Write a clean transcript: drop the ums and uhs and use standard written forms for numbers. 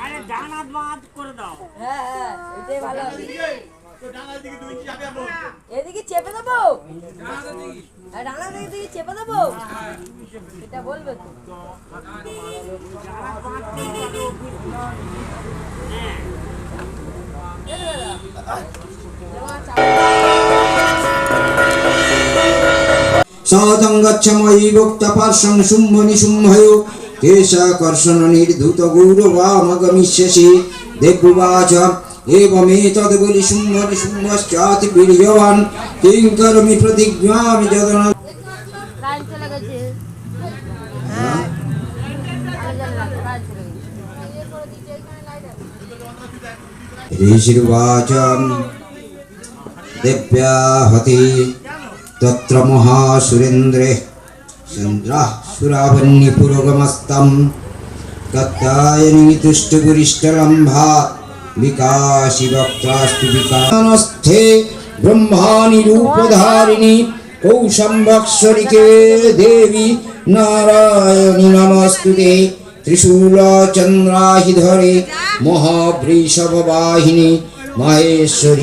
আরে ডানাত বাদ করে দাও। হ্যাঁ হ্যাঁ এটাই ভালো হবে। এদিকে চেপে দেবো, ডানা দিকে চেপে দেবো, এটা বলবে তো। सतं गच्छमयि भक्तपार्श्वं शुम्भनिशुम्भयो केशाकर्षण निर्धूत गौरवामगमिष्यसि देवुवाच एवमेतद् बलि शुम्भनिशुम्भश्चाति वीर्यवान् किं करोमि प्रतिज्ञामि जगन्नाथ। ऋषिर्वाच देव्याहति तत्र महासुरेन्द्रे चन्द्रः सुरावन्यपुरोगमस्तं कात्यायनी तुष्टपुरिष्टरम्भा विकासि वक्त्रास्तु विकानस्थे ब्रह्माणि रूपधारिणि कौशम्भक्षरिके देवी नारायणि नमस्तुते त्रिशूलचन्द्राहिधरे महावृषभवाहिनि महेश्वरी।